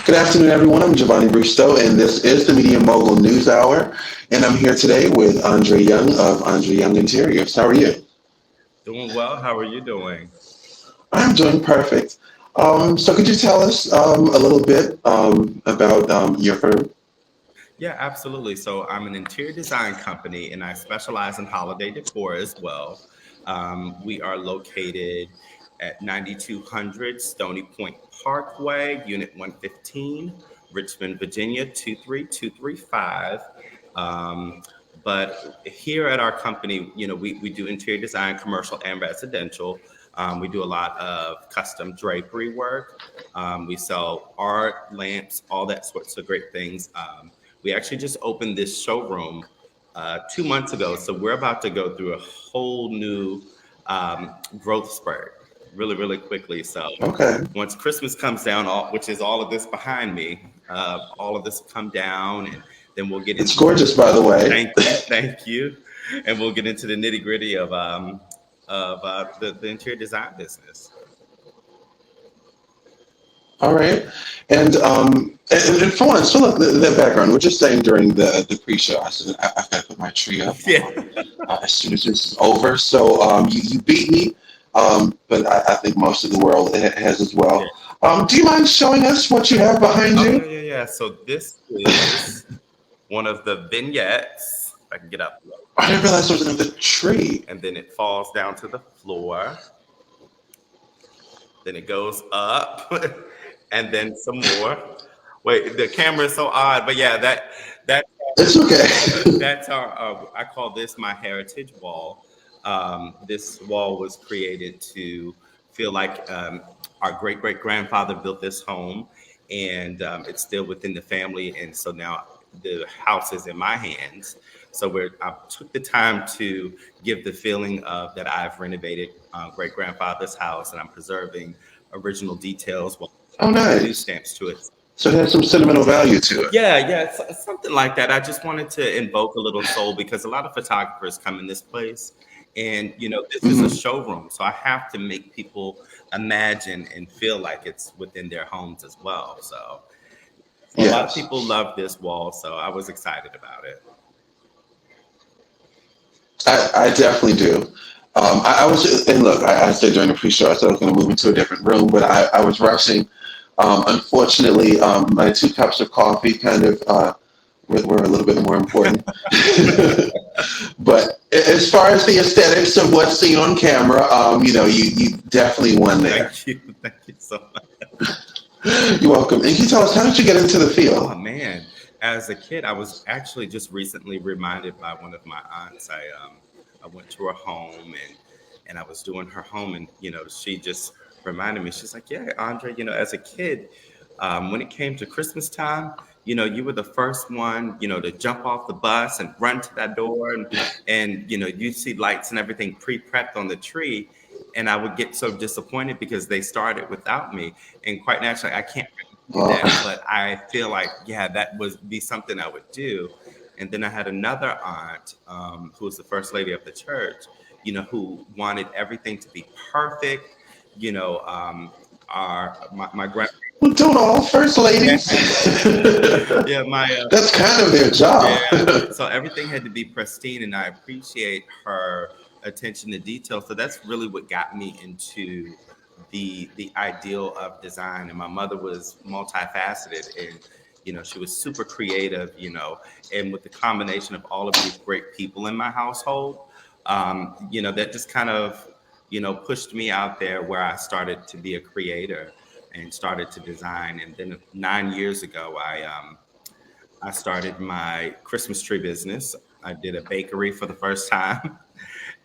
Good afternoon, everyone. I'm JaVonni Brustow, and this is the Media Mogul News Hour. And I'm here today with Andre Young of Andre Young Interiors. How are you? Doing well. How are you doing? I'm doing perfect. So, could you tell us a little bit about your firm? Yeah, absolutely. So I'm an interior design company and I specialize in holiday decor as well. We are located at 9200 Stony Point Parkway, Unit 115, Richmond, Virginia 23235. Um, but here at our company, we do interior design, commercial and residential. We do a lot of custom drapery work. We sell art, lamps, all that sorts of great things. We actually just opened this showroom 2 months ago, so we're about to go through a whole new growth spurt really, really quickly. So Okay. once Christmas comes down, which is all of this behind me, all of this will come down, and then we'll get It's into gorgeous, by the way. thank you, and we'll get into the nitty gritty of the interior design business. All right. And for once, fill up the background. We're just saying during the pre-show, I said I've got to put my tree up Yeah. as soon as this is over. So you beat me, but I think most of the world has as Yeah. well. Do you mind showing us what you have behind Oh, yeah, you? yeah, yeah. So this is one of the vignettes. If I can get up, I didn't realize there was another tree. and then it falls down to the floor. Then it goes up, and then some more. Wait, the camera is so odd, but yeah, that It's okay. that's our. I call this my heritage wall. This wall was created to feel like our great great grandfather built this home, and it's still within the family. And so now the house is in my hands. So I took the time to give the feeling of that I've renovated great grandfather's house, and I'm preserving original details while Oh, adding new nice. stamps to it. So it has some sentimental value to it. Yeah, yeah, it's something like that. I just wanted to invoke a little soul because a lot of photographers come in this place, and this is a Hmm. showroom, so I have to make people imagine and feel like it's within their homes as well. So a lot of Yes, people love this wall, so I was excited about it. I definitely do. I was, and look, I said during the pre-show, I said I was going to move into a different room, but I was rushing. Unfortunately, my two cups of coffee kind of were a little bit more important. But as far as the aesthetics of what's seen on camera, you definitely won there. Thank you, thank you so much. You're welcome. And can you tell us, how did you get into the Oh field? man, as a kid, I was actually just recently reminded by one of my aunts. I went to her home and I was doing her home, and she just reminded me. She's like, "Yeah, Andre, as a kid, when it came to Christmas time, you were the first one, to jump off the bus and run to that door, and you see lights and everything pre-prepped on the tree." And I would get so disappointed because they started without me. And quite naturally, I can't do Uh, that, but I feel like, yeah, that would be something I would do. And then I had another aunt who was the first lady of the church, who wanted everything to be perfect. You know, my grand well, don't all first yeah, ladies? yeah, my That's kind of their job. yeah. So everything had to be pristine, and I appreciate her attention to detail. So that's really what got me into the ideal of design. And my mother was multifaceted, and she was super creative. And with the combination of all of these great people in my household, that just kind of pushed me out there where I started to be a creator and started to design. And then 9 years ago, I started my Christmas tree business. I did a bakery for the first time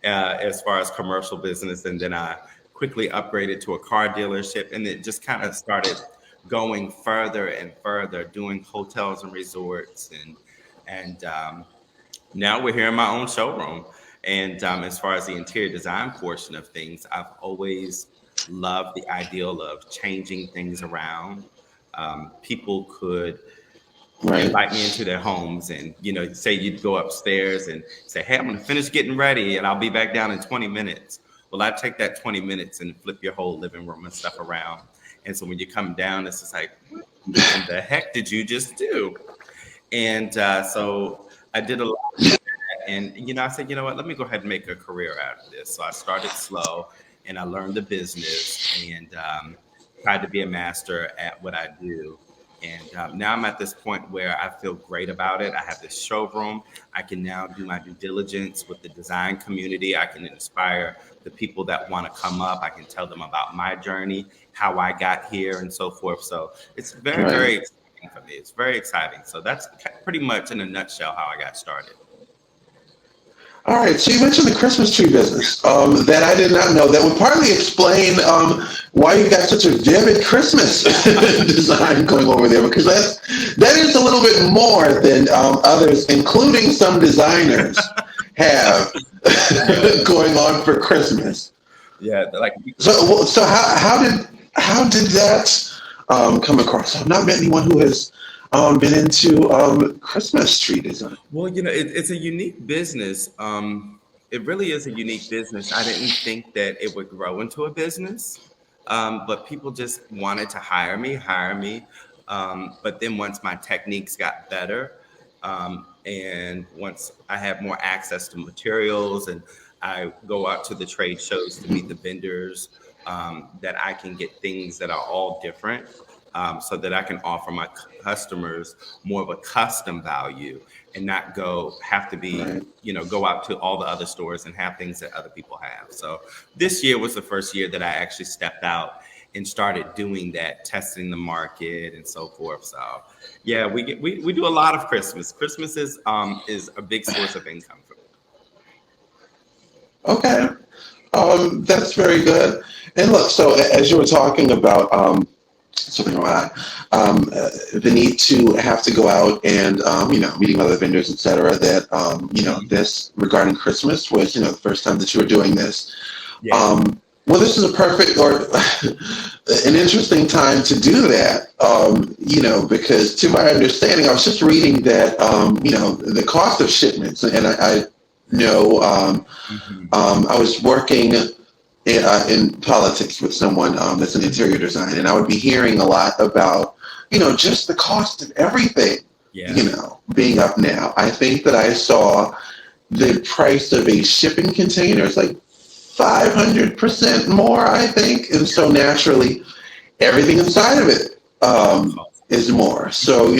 as far as commercial business. And then I quickly upgraded to a car dealership. And it just kind of started going further and further, doing hotels and resorts. And now we're here in my own showroom. And as far as the interior design portion of things, I've always loved the ideal of changing things around. People could Right. invite me into their homes and say you'd go upstairs and say, hey, I'm going to finish getting ready and I'll be back down in 20 minutes. Well, I take that 20 minutes and flip your whole living room and stuff around. And so when you come down, it's just like, what in the heck did you just do? And so I did a lot. And, I said, you know what, let me go ahead and make a career out of this. So I started slow and I learned the business and tried to be a master at what I do. And now I'm at this point where I feel great about it. I have this showroom. I can now do my due diligence with the design community. I can inspire the people that want to come up. I can tell them about my journey, how I got here, and so forth. So it's very, very Right. exciting for me. It's very exciting. So that's pretty much in a nutshell how I got started. All right, so you mentioned the Christmas tree business that I did not know. That would partly explain why you got such a vivid Christmas design going over there, because that is a little bit more than others, including some designers, have going on for Christmas. Yeah, like So how did that come across? I've not met anyone who has been into Christmas tree design. well, it's a unique business. It really is a unique business. I didn't think that it would grow into a business, but people just wanted to hire me. But then once my techniques got better, and once I have more access to materials and I go out to the trade shows to meet the vendors, that I can get things that are all different, so that I can offer my customers more of a custom value and not have to be, Right. go out to all the other stores and have things that other people have. So this year was the first year that I actually stepped out and started doing that, testing the market and so forth. So yeah, we do a lot of Christmas. Christmas is a big source of income for me. Okay. That's very good. And look, so as you were talking about something like the need to have to go out and meeting other vendors, etc. That Mhm. this regarding Christmas was the first time that you were doing this. Yeah. Well, this is a perfect or an interesting time to do that. Because to my understanding, I was just reading that the cost of shipments, and I know. Mhm. I was working in politics with someone that's an interior designer, and I would be hearing a lot about, just the cost of everything, Yeah. being up now. I think that I saw the price of a shipping container is like 500% more, I think. And so naturally, everything inside of it is more. So,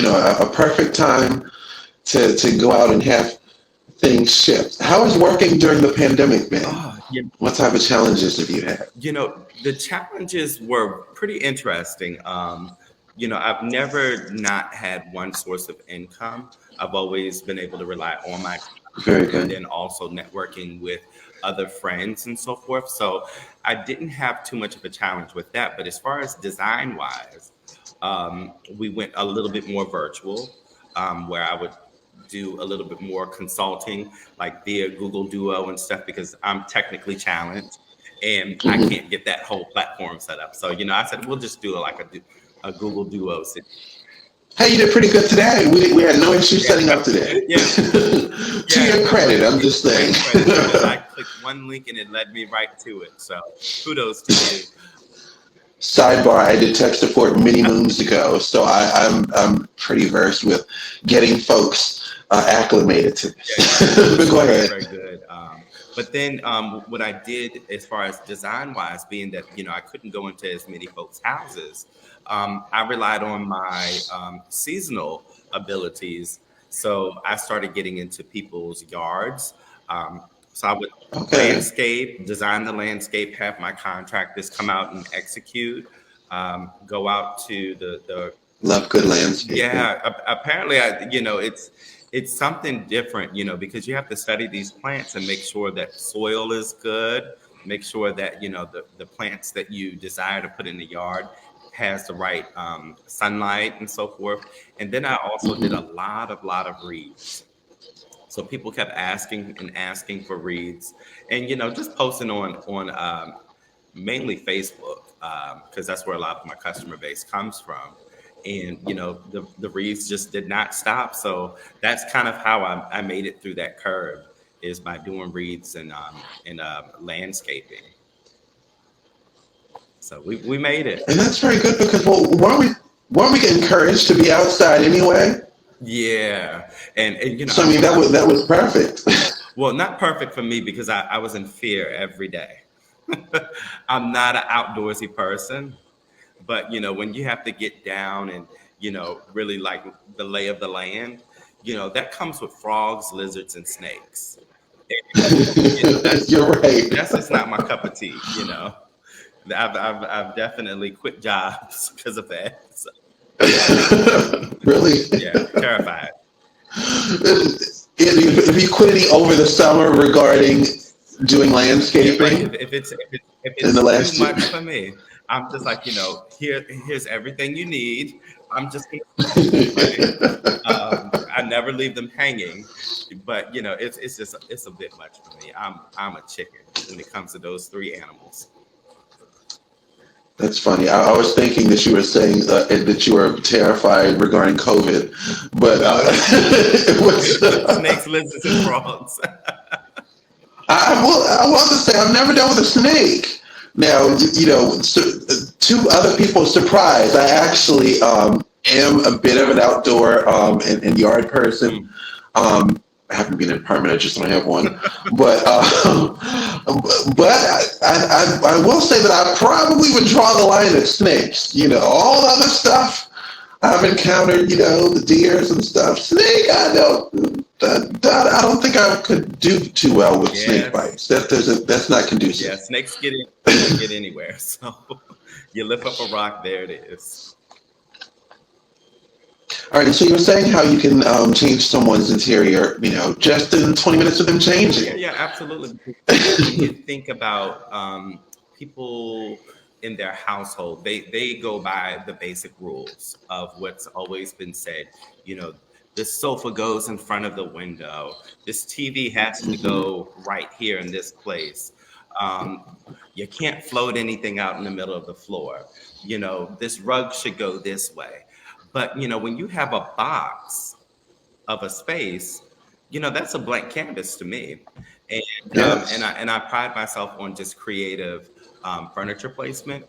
a perfect time to go out and have things shipped. How has working during the pandemic been? Oh, yeah. What type of challenges have you had? The challenges were pretty interesting. I've never not had one source of income. I've always been able to rely on my Very and good. then also networking with other friends and so forth. So I didn't have too much of a challenge with that. But as far as design wise, we went a little bit more virtual, where I would do a little bit more consulting, like via Google Duo and stuff, because I'm technically challenged and I Hmm. can't get that whole platform set up. So, I said, we'll just do a Google Duo. Hey, you did pretty good today. We had no issues setting Yeah. up today. Yeah. To Yeah. your credit, I'm Yeah, just saying. great credit because I clicked one link and it led me right to it. So kudos to you. Sidebar: I did tech support many moons ago, so I'm pretty versed with getting folks acclimated to Yeah, this. But go very, ahead. very good. But then what I did as far as design wise, being that, I couldn't go into as many folks' houses, I relied on my seasonal abilities. So I started getting into people's yards. So I would Okay. landscape, design the landscape, have my contractors come out and execute, go out to the Love good landscaping. yeah, apparently, it's something different, because you have to study these plants and make sure that soil is good, make sure that the plants that you desire to put in the yard has the right sunlight and so forth. And then I also did a Hmm. lot of reads. So people kept asking and asking for reads, and just posting on mainly Facebook, because that's where a lot of my customer base comes from. And the reads just did not stop. So that's kind of how I made it through that curve, is by doing reads and landscaping. So we made it. And that's very good because, well, why don't we? weren't we encouraged to be outside anyway? Yeah, and So I mean, that was perfect. well, not perfect for me because I was in fear every day. I'm not an outdoorsy person, but when you have to get down and really like the lay of the land, that comes with frogs, lizards, and snakes. That's You're right. that's just not my cup of tea. I've definitely quit jobs because of that. So, Really? yeah, terrified. If you quit any over the summer regarding doing Yeah, right. landscaping If in it's the too last year? much for me, I'm just like, here's everything you need. I'm just gonna right. I never leave them hanging, but it's just it's a bit much for me. I'm a chicken when it comes to those three animals. That's funny. I was thinking that you were saying that you were terrified regarding COVID, but No, it was. snakes, lizards, and frogs. I want to say I've never dealt with a snake. Now, to other people's surprise, I actually am a bit of an outdoor and yard person. Mm. I haven't been in an apartment; I just don't have one. But I will say that I probably would draw the line at snakes. All the other stuff I've encountered, the deers and stuff. Snake, I don't think I could do too well with snake Yes, bites. That's not yeah, conducive. snakes get anywhere. So you lift up a rock, there it is. All right, so you were saying how you can change someone's interior, just in 20 minutes of them Yeah, changing. yeah, absolutely. Because when you think about people in their household, they go by the basic rules of what's always been said. You know, this sofa goes in front of the window. This TV has to Hmm. go right here in this place. Um, you can't float anything out in the middle of the floor. This rug should go this way. But when you have a box of a space, that's a blank canvas to me. And Yes. I pride myself on just creative furniture placement,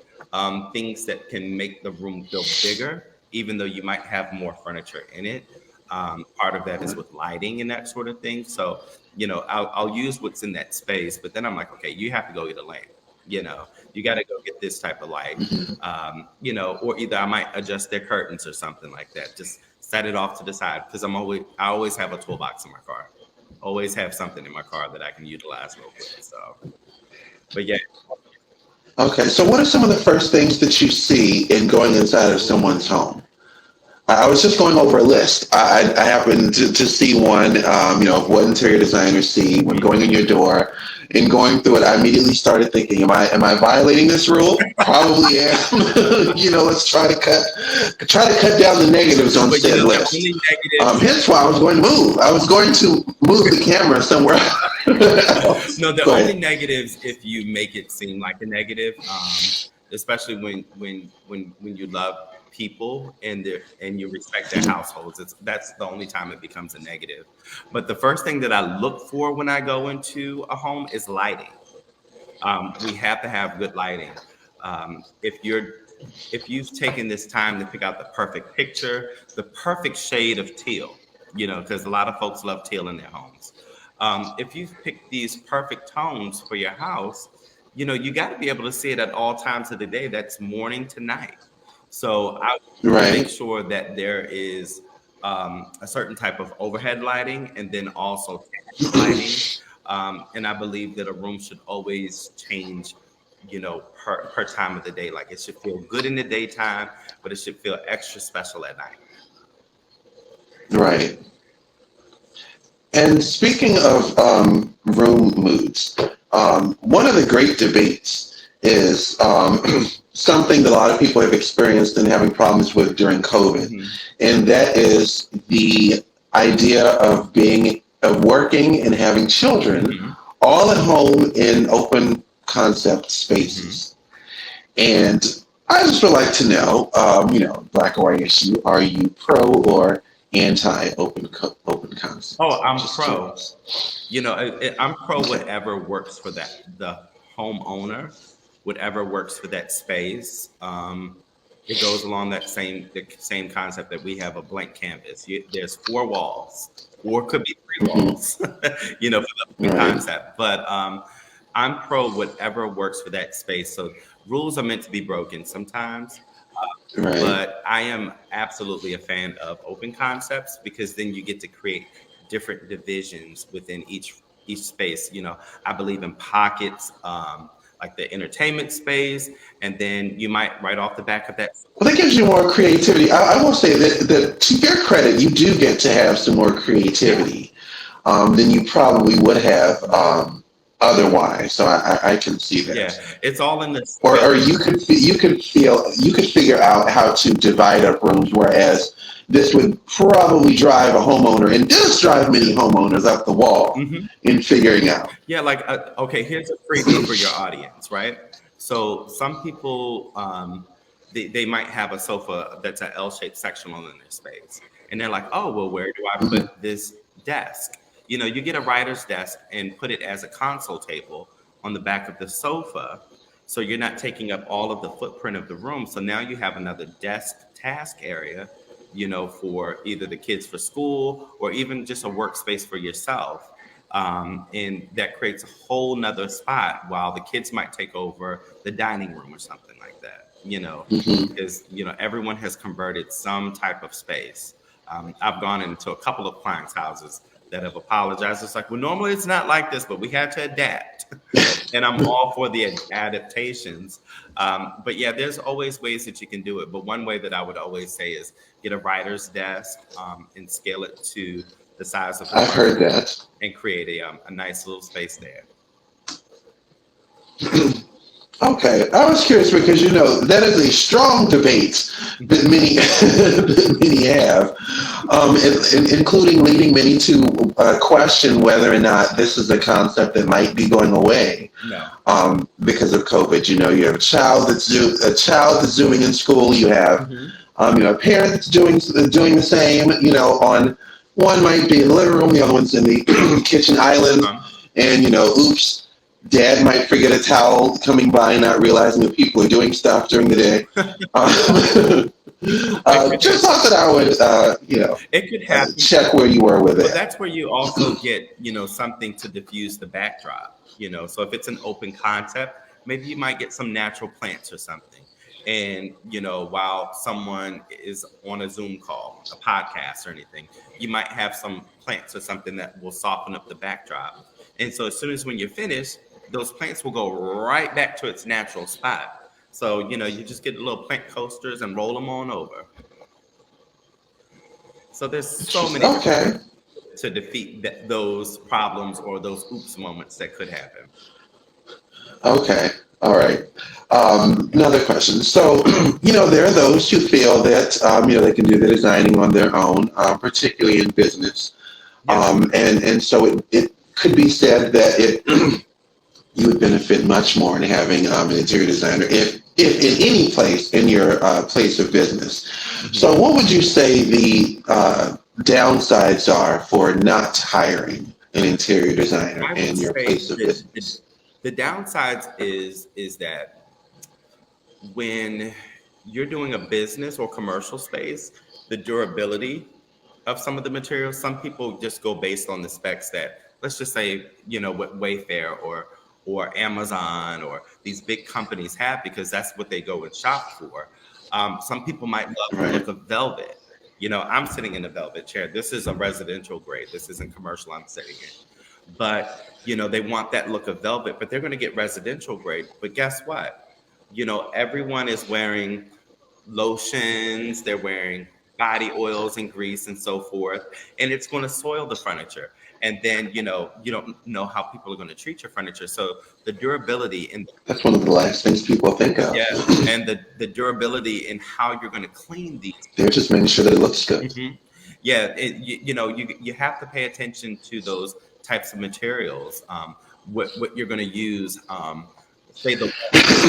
things that can make the room feel bigger, even though you might have more furniture in it. Part of that is with lighting and that sort of thing. So, I'll use what's in that space, but then I'm like, okay, you have to go get a lamp. You got to go get this type of light. Or either I might adjust their curtains or something like that. Just set it off to the side because I always have a toolbox in my car. Always have something in my car that I can utilize real quick. So, but yeah. Okay, so what are some of the first things that you see in going inside of someone's Ooh. home? I was just going over a list. I happened to see one, of what interior designers see when Mhm. going in your door. And going through it, I immediately started thinking, am I violating this rule? Probably am. Let's try to cut down the negatives on But said the list. only negatives, Hence why I was going to move. I was going to move the camera somewhere else. no, the Go only ahead. negatives if you make it seem like a negative, especially when you love people and you respect their households. That's the only time it becomes a negative. But the first thing that I look for when I go into a home is lighting. We have to have good lighting. If you've taken this time to pick out the perfect picture, the perfect shade of teal, because a lot of folks love teal in their homes. If you've picked these perfect tones for your house, you got to be able to see it at all times of the day. That's morning to night. So I make Right. sure that there is a certain type of overhead lighting and then also tangent lighting. And I believe that a room should always change, per time of the day. Like it should feel good in the daytime, but it should feel extra special at night. Right. And speaking of room moods, one of the great debates is something that a lot of people have experienced and having problems with during COVID, Hmm. and that is the idea of working and having children Hmm. all at home in open concept Hmm. spaces. And I just would like to know, black or white issue, are you pro or anti open Oh, concepts? I'm Just pro. curious. I'm pro Okay. whatever works for the homeowner, whatever works for that space. It goes along the same concept that we have a blank canvas. There's four walls, or could be three Hmm. walls, for the open Right. concept. But I'm pro whatever works for that space. So rules are meant to be broken sometimes. Right. But I am absolutely a fan of open concepts because then you get to create different divisions within each space. I believe in pockets, like the entertainment space, and then you might right off the back of that. Well, that gives you more creativity. I will say that to your credit, you do get to have some more Yeah, creativity than you probably would have otherwise. So I can see yeah, that. it's all in the Or space. you could figure out how to divide up rooms, whereas this would probably drive a homeowner, and does drive many homeowners up the wall Hmm. in figuring out. Yeah, like okay, here's a freebie for your audience, right? So some people they might have a sofa that's an L-shaped sectional in their space, and they're like, oh well, where do I Mhm. put this desk? You get a writer's desk and put it as a console table on the back of the sofa, so you're not taking up all of the footprint of the room. So now you have another desk task area, for either the kids for school or even just a workspace for yourself, and that creates a whole nother spot while the kids might take over the dining room or something like that, Mhm. because everyone has converted some type of space. I've gone into a couple of clients' houses that have apologized. It's like, well, normally it's not like this, but we had to adapt. And I'm all for the adaptations. But yeah, there's always ways that you can do it. But one way that I would always say is get a writer's desk, and scale it to the size of the I've heard furniture that. and create a nice little space there. Okay, I was curious because that is a strong debate that many that many have, including leading many to question whether or not this is a concept that might be going away No. because of COVID. You have a child that's zooming in school. You have Hmm. a parent that's doing the same. On one might be in the living room, the other one's in the kitchen island, Um, and oops. Dad might forget a towel coming by, not realizing that people are doing stuff during the day. it could Just happen. thought that I would, It could happen. check where you were with But that. that's where you also get, something to diffuse the backdrop. So if it's an open concept, maybe you might get some natural plants or something. And, while someone is on a Zoom call, a podcast or anything, you might have some plants or something that will soften up the backdrop. And so as soon as when you're finished, those plants will go right back to its natural spot. So, you just get the little plant coasters and roll them on over. So there's so many different Okay. ways to defeat those problems or those oops moments that could happen. Okay. All right. Another question. So, there are those who feel that, they can do the designing on their own, particularly in business. Yeah. And so it could be said that you would benefit much more in having an interior designer if in any place in your place of business. Mhm. So, what would you say the downsides are for not hiring an interior designer I would in your say place of that the, business? the downsides is that when you're doing a business or commercial space, the durability of some of the materials, some people just go based on the specs that, let's just say, what Wayfair or Amazon or these big companies have because that's what they go and shop for. Some people might love the Right. look of velvet. I'm sitting in a velvet chair. This is a residential grade. This isn't commercial I'm sitting in. But, they want that look of velvet, but they're going to get residential grade. But guess what? Everyone is wearing lotions, they're wearing body oils and grease and so forth, and it's going to soil the furniture. And then, you don't know how people are going to treat your furniture. So the durability in That's one of the last things people think of. yeah, and the durability in how you're going to clean these. They're just making sure that it looks good. Mhm. Yeah, you have to pay attention to those types of materials. What you're going to use. Say the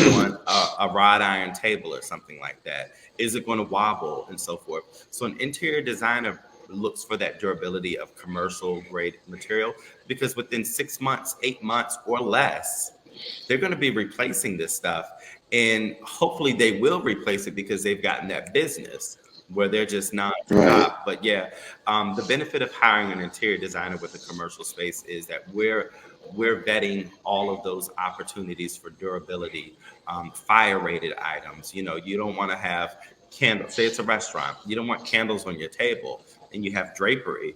wall on a wrought iron table or something like that. Is it going to wobble and so forth? So an interior designer looks for that durability of commercial grade material because within 6 months, 8 months, or less, they're going to be replacing this stuff. And hopefully they will replace it because they've gotten that business where they're just Right. nonstop. But yeah, the benefit of hiring an interior designer with a commercial space is that we're vetting all of those opportunities for durability, fire rated items. You don't want to have candles. Say it's a restaurant. You don't want candles on your table and you have drapery.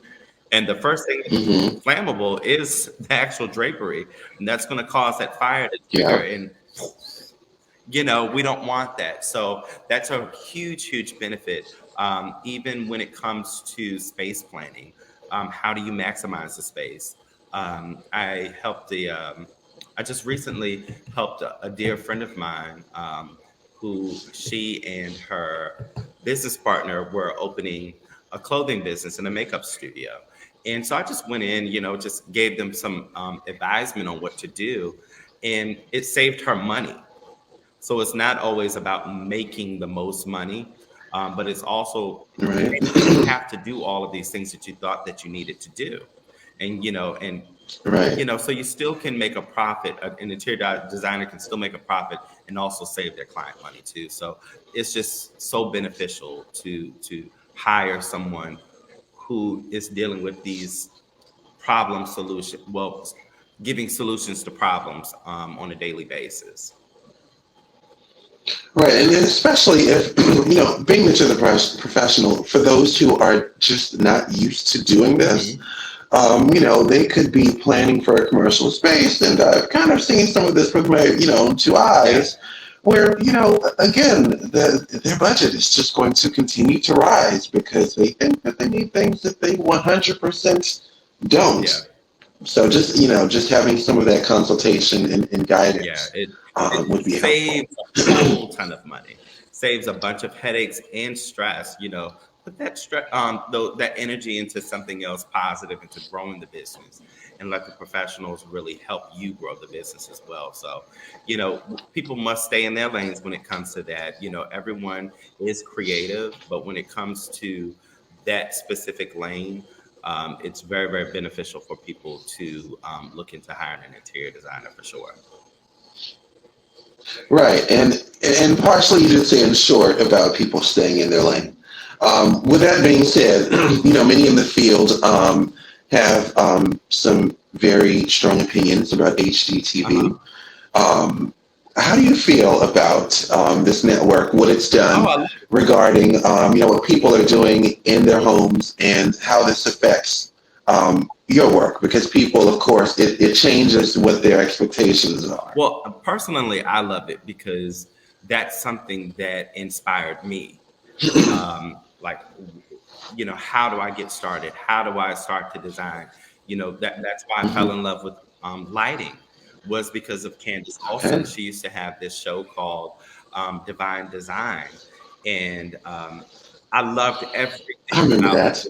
And the first thing that's Hmm. flammable is the actual drapery. And that's going to cause that fire to trigger. Yeah. And we don't want that. So that's a huge, huge benefit. Even when it comes to space planning, how do you maximize the space? I just recently helped a dear friend of mine, who she and her business partner were opening a clothing business and a makeup studio. And so I just went in, just gave them some advisement on what to do, and it saved her money. So it's not always about making the most money, but it's also, Right. hey, you don't have to do all of these things that you thought that you needed to do. And Right. so you still can make a profit. An interior designer can still make a profit and also save their client money too. So it's just so beneficial to hire someone who is dealing with these giving solutions to problems on a daily basis. Right, and then especially if being that you're the professional, for those who are just not used to doing this, Hmm. they could be planning for a commercial space, and I've kind of seen some of this with my, two Yeah. eyes, where again, their budget is just going to continue to rise because they think that they need things that they 100% Yeah. don't. So just having some of that consultation and Yeah, guidance it would be helpful. saves a whole ton of money, saves a bunch of headaches and stress. Put that stress, that energy into something else positive, into growing the business, and let the professionals really help you grow the business as well. So, people must stay in their lanes when it comes to that. Everyone is creative, but when it comes to that specific lane, it's very, very beneficial for people to look into hiring an interior designer for sure. Right, and partially you did say in short about people staying in their lane. With that being said, many in the field have some very strong opinions about HGTV. Uh-huh. Um, how do you feel about this network, what it's Oh, done I love it. regarding what people are doing in their homes and how this affects your work? Because people, of course, it changes what their expectations are. Well, personally, I love it because that's something that inspired me. Like, how do I get started? How do I start to design? That's why I fell in Hmm. love with lighting, was because of Candace Olson. Okay, She used to have this show called Divine Design, and I loved I everything remember about that.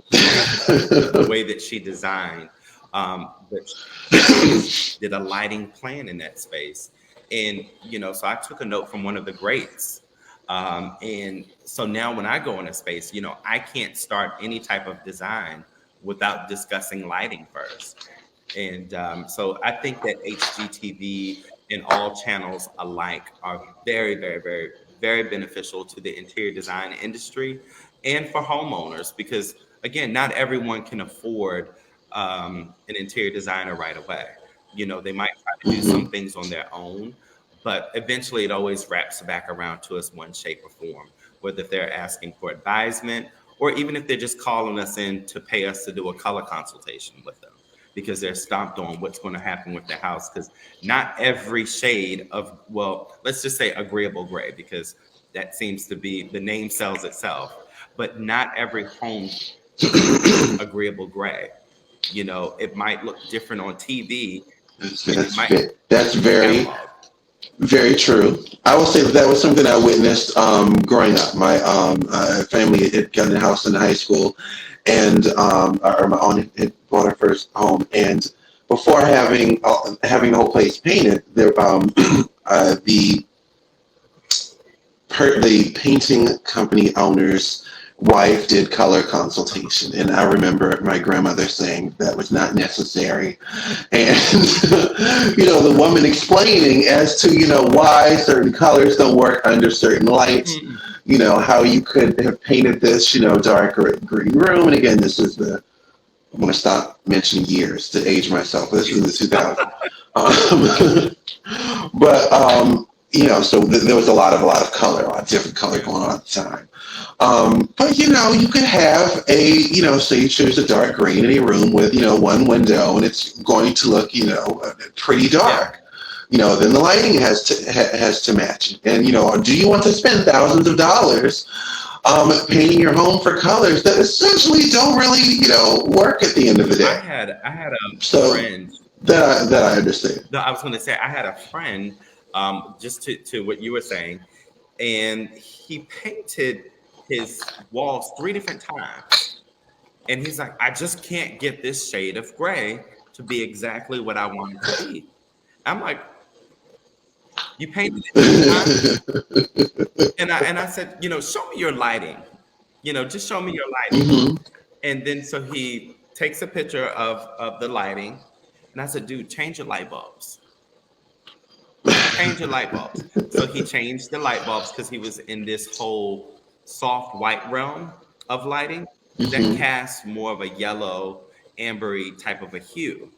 the way that she designed. But she did a lighting plan in that space. And, so I took a note from one of the greats. And so now when I go in a space, I can't start any type of design without discussing lighting first. And so I think that HGTV and all channels alike are very, very, very, very beneficial to the interior design industry and for homeowners because, again, not everyone can afford an interior designer right away. They might try to do some Hmm. things on their own, but eventually it always wraps back around to us one shape or form, whether they're asking for advisement or even if they're just calling us in to pay us to do a color consultation with them because they're stomped on what's going to happen with their house. Because not every shade of, well, let's just say agreeable gray, because that seems to be the name sells itself. But not every home agreeable gray. It might look different on TV That's and it that's might ve- that's in the very catalog. very true. I will say that was something I witnessed growing up. My family had gotten a house in high school, and or my aunt had bought her first home. And before having the whole place painted, the painting company owners wife did color consultation, and I remember my grandmother saying that was not necessary, and the woman explaining as to why certain colors don't work under certain lights. Mm-mm. How you could have painted this darker green room, and again, this is the I'm going to stop mentioning years to age myself. This is the 2000s. But so there was a lot of color, a lot of different color going on at the time. But you could have say you choose a dark green in a room with one window, and it's going to look pretty dark. Then the lighting has to match it. And do you want to spend thousands of dollars painting your home for colors that essentially don't really work at the end of the I day? had a So friend. that I understand. No, I was going to say I had a friend. Just to what you were saying, and he painted his walls 3 different times, and he's like, I just can't get this shade of gray to be exactly what I want it to be. I'm like, you painted it 3 times, and I said, show me your lighting, just show me your lighting. Hmm. And then so he takes a picture of the lighting, and I said, dude, change your light bulbs. Change your light bulbs. So he changed the light bulbs because he was in this whole soft white realm of lighting that Hmm. casts more of a yellow, ambery type of a hue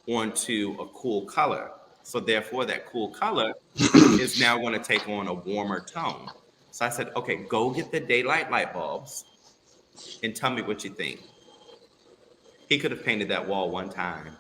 onto a cool color. So therefore, that cool color is now going to take on a warmer tone. So I said, okay, go get the daylight light bulbs and tell me what you think. He could have painted that wall one time,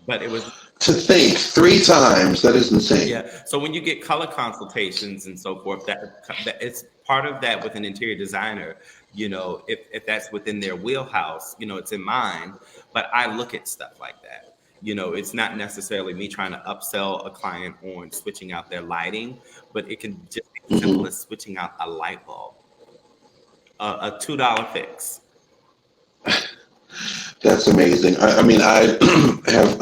but it was. To think 3 times, that is insane. Yeah. So when you get color consultations and so forth, that it's part of that with an interior designer. If that's within their wheelhouse, it's in mine. But I look at stuff like that. It's not necessarily me trying to upsell a client on switching out their lighting, but it can just be as simple Hmm. as switching out a light bulb, a $2 fix. That's amazing. I mean, I have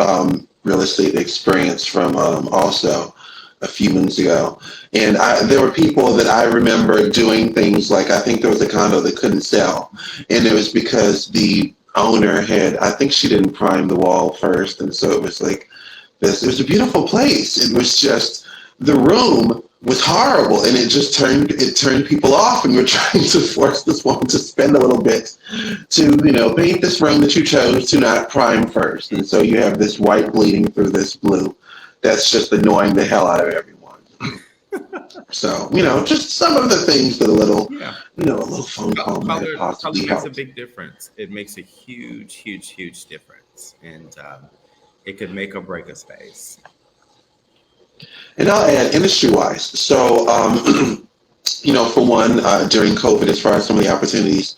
real estate experience from also a few months ago, and there were people that I remember doing things like I think there was a condo that couldn't sell, and it was because the owner had I think she didn't prime the wall first, and so it was like this. It was a beautiful place. It was just the room was horrible, and it turned people off, and we're trying to force this woman to spend a little bit to paint this room that you chose to not prime first, and so you have this white bleeding through this blue. That's just annoying the hell out of everyone. So just some of the things that Yeah. a little phone call might have Color possibly makes a helped. big difference. It makes a huge, huge, huge difference, and it could make or break a space. And I'll add industry-wise. So, for one, during COVID, as far as some of the opportunities,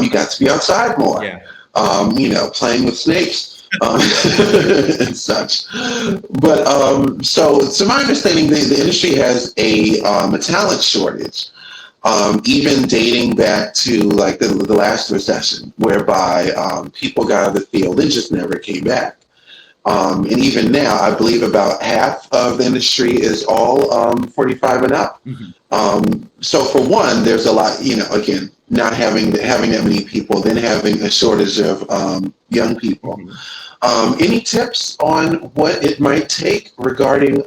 you got to be outside more, Yeah. playing with snakes and such. But so, to my understanding, the industry has a talent shortage, even dating back to like the last recession, whereby people got out of the field and just never came back. And even now, I believe about half of the industry is all 45 and up. Mhm. So for one, there's a lot, again, not having that many people, then having a shortage of young people. Mhm. Any tips on what it might take regarding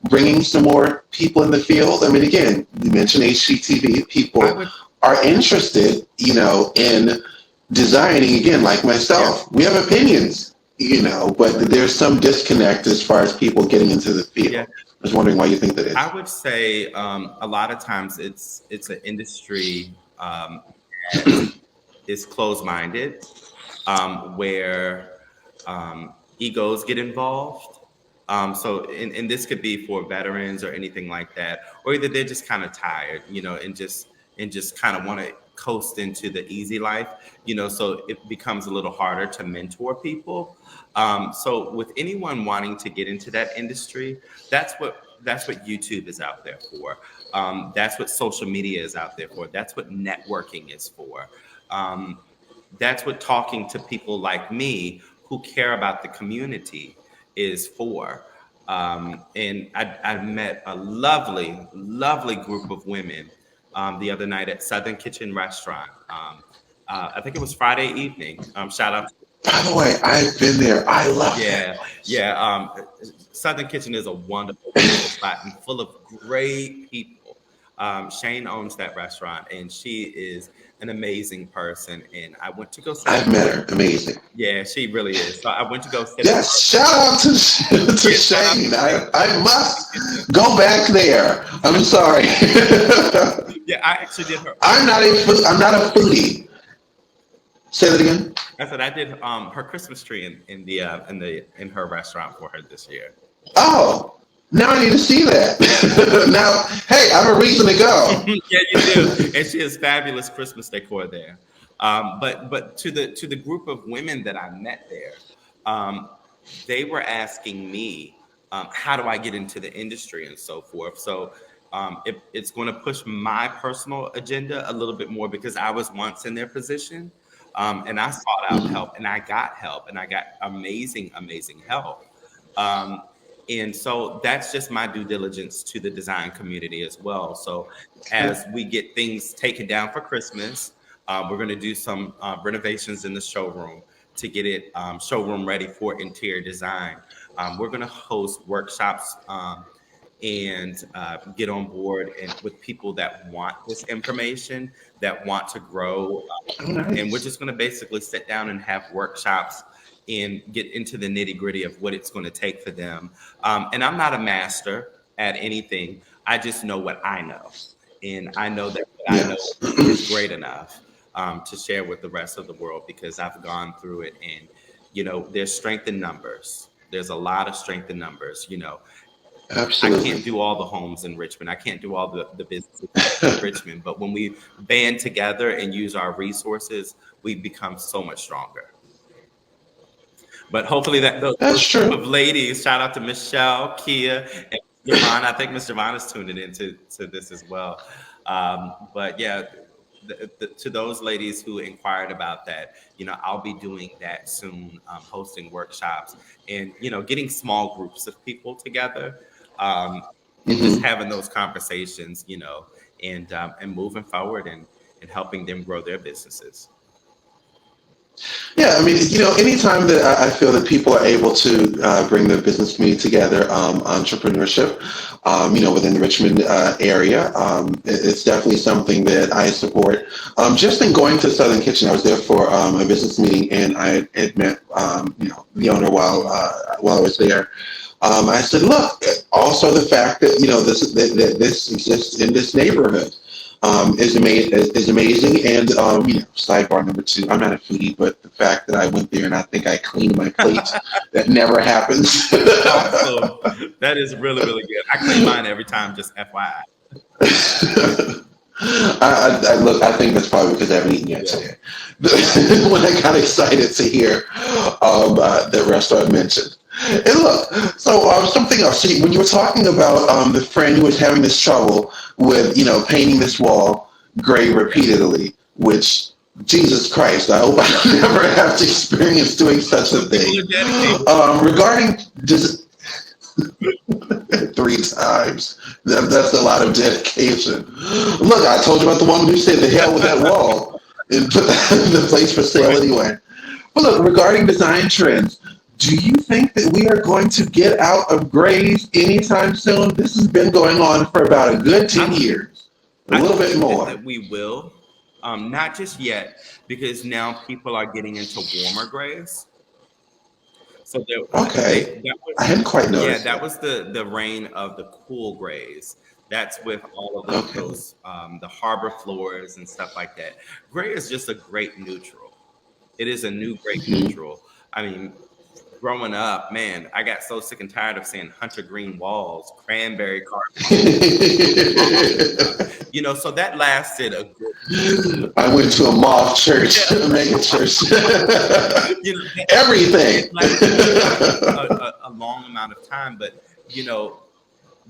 bringing some more people in the field? I mean, again, you mentioned HGTV. I People would, are interested, in designing. Again, like yeah, myself, we have opinions, but there's some disconnect as far as people getting into the yeah. field. I was wondering why you think that I is. would say a lot of times it's an industry that is closed-minded, where egos get involved. And this could be for veterans or anything like that, or either they're just kind of tired, and just kind of want to coast into the easy life, So it becomes a little harder to mentor people. So with anyone wanting to get into that industry, that's what YouTube is out there for. That's what social media is out there for. That's what networking is for. Um, that's what talking to people like me who care about the community is for. And I met a lovely, lovely group of women the other night at Southern Kitchen Restaurant. I think it was Friday evening. Shout out. By the way, I've been there. I love that Yeah, place. yeah. Southern Kitchen is a wonderful, wonderful spot and full of great people. Shane owns that restaurant, and she is an amazing person. And I went to go sit I've at met her. Amazing. yeah, she really is. So I went to go sit at Yes, shout out to yeah, shout out Shane. to Shane. I must go back there. I'm sorry. Yeah, I actually did her. I'm not a foodie. Say that again. I said I did her Christmas tree in her restaurant for her this year. Oh, now I need to see that. Now, hey, I have a reason to go. Yeah, you do. And she has fabulous Christmas decor there. But to the group of women that I met there, um, they were asking me, how do I get into the industry and so forth. So it's going to push my personal agenda a little bit more because I was once in their position, and I sought out Mhm. help, and I got help, and I got amazing, amazing help. Um, and so that's just my due diligence to the design community as well. So Okay. as we get things taken down for Christmas, we're going to do some renovations in the showroom to get it showroom ready for interior design. We're going to host workshops and get on board and with people that want this information, that want to grow, Oh, and we're nice. just going to basically sit down and have workshops and get into the nitty gritty of what it's going to take for them. And I'm not a master at anything. I just know what I know. And I know that what I know Yes. is great enough to share with the rest of the world because I've gone through it. And, there's strength in numbers. There's a lot of strength in numbers. I can't Absolutely. do all the homes in Richmond. I can't do all the businesses in Richmond. But when we band together and use our resources, we become so much stronger. But hopefully that those That's group of true. ladies, shout out to Michelle, Kia, and JaVonni. I think Miss JaVonni is tuning into to this as well. But yeah, to those ladies who inquired about that, I'll be doing that soon, hosting workshops and getting small groups of people together, and just Hmm. having those conversations, and moving forward and helping them grow their businesses. Yeah, I mean, anytime that I feel that people are able to bring the business community together, entrepreneurship, within the Richmond area, it's definitely something that I support. Just in going to Southern Kitchen, I was there for a business meeting, and I had met, the owner while I was there. I said, look, also the fact that that this exists in this neighborhood is amazing. And sidebar number two, I'm not a foodie, but the fact that I went there and I think I cleaned my plate, that never happens. Awesome. That is really, really good. I clean mine every time, just FYI. Look, I think that's probably because I haven't eaten yet Yeah. today. When I got excited to hear that restaurant mentioned. And look, so something else. See, when you were talking about the friend who was having this trouble with, painting this wall gray repeatedly, which Jesus Christ, I hope I never have to experience doing such a Some people thing. are dedicated. Regarding just 3 times. That's a lot of dedication. Look, I told you about the woman who said the hell with that wall and put the place for sale Right. anyway. But look, regarding design trends, do you think that we are going to get out of grays anytime soon? This has been going on for about a good 10 I, years, a I little bit think that, more. that we will, not just yet, because now people are getting into warmer grays. So Okay, that I was, hadn't quite yeah, noticed that that. was the reign of the cool grays. That's with all of Okay. those the harbor floors and stuff like that. Gray is just a great neutral. It is a new great Mhm. neutral. I mean, growing up, man, I got so sick and tired of seeing hunter green walls, cranberry carpet, so that lasted a good, I went to a moth church, yeah, a mega church. it Everything. lasted a long amount of time, but you know,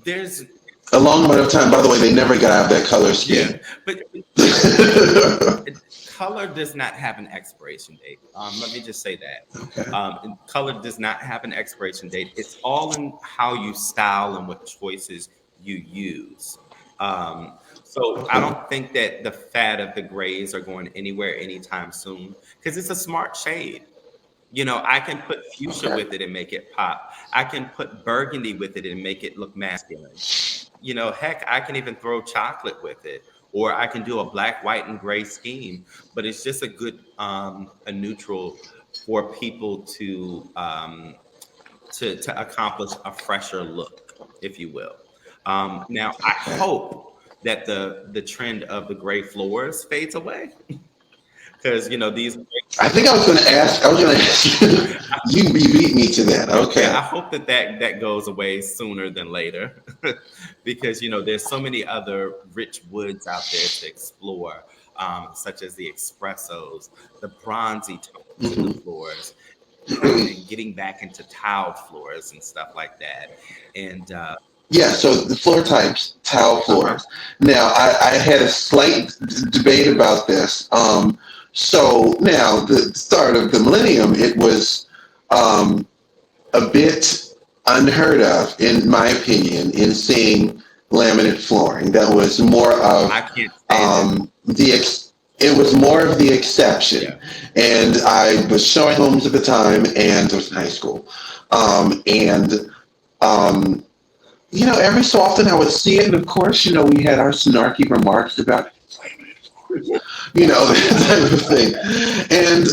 there's A long amount of time. By the way, they never got out of that color yeah, scheme. but color does not have an expiration date. Let me just say that. Okay. And color does not have an expiration date. It's all in how you style and what choices you use. So I Okay. don't think that the fad of the grays are going anywhere anytime soon because it's a smart shade. I can put fuchsia Okay. with it and make it pop. I can put burgundy with it and make it look masculine. Heck, I can even throw chocolate with it, or I can do a black, white, and gray scheme. But it's just a good, a neutral for people to accomplish a fresher look, if you will. Now, I Okay. hope that the trend of the gray floors fades away because these. I think I was going to ask. I was going to ask you. You beat me to that. Yeah, I Okay. hope that goes away sooner than later, because there's so many other rich woods out there to explore, such as the espressos, the bronzy tones in the Hmm. floors, and getting back into tiled floors and stuff like that. And Yeah. So the floor types, tile uh-huh, floors. Now, I had a slight debate about this. So now the start of the millennium, it was um, a bit unheard of, in my opinion, in seeing laminate flooring. That was more I of can't stand it. it was more of the exception. Yeah, And I was showing homes at the time, and I was in high school, and um, every so often I would see it, and of course, we had our snarky remarks about that type of thing. And,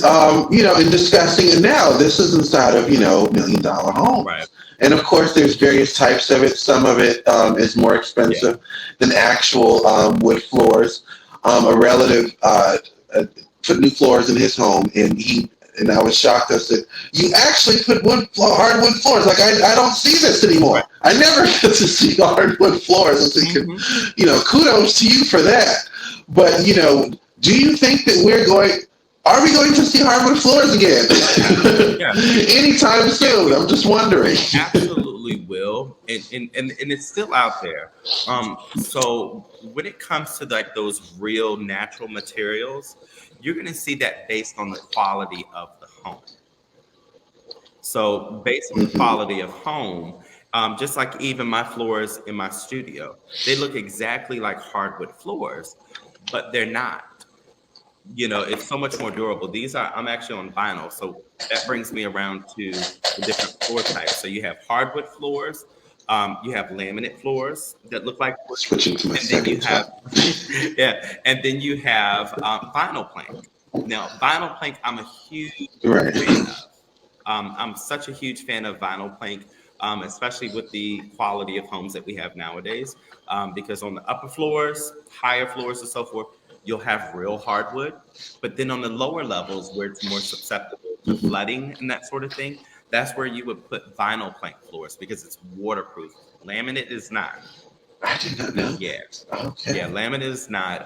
in discussing it now, this is inside of, $1 million right. homes. And of course, there's various types of it. Some of it is more Yeah, expensive than actual wood floors. A relative put new floors in his home, and I was shocked. I said, "You actually put hardwood floors? Like I don't see this right. anymore. I never get to see hardwood floors." I'm thinking, Hmm. kudos to you for that. But do you think that are we going to see hardwood floors again Yeah. anytime Yeah, soon? I'm just wondering. we absolutely will, and it's still out there. So when it comes to like those real natural materials, you're going to see that based on the quality of the home. So based on the Hmm. quality of home, just like even my floors in my studio, they look exactly like hardwood floors, but they're not. It's so much more durable. I'm actually on vinyl, so that brings me around to the different floor types. So you have hardwood floors, you have laminate floors that look like wood, Switching to my and then you second have top. yeah, and then you have vinyl plank. Now, vinyl plank, I'm a huge Right. fan of. I'm such a huge fan of vinyl plank, especially with the quality of homes that we have nowadays. Because on the upper floors, higher floors, and so forth, you'll have real hardwood. But then on the lower levels, where it's more susceptible to Hmm. flooding and that sort of thing, that's where you would put vinyl plank floors because it's waterproof. Laminate is not. I did not know Yeah, that. yeah, Okay. laminate is not.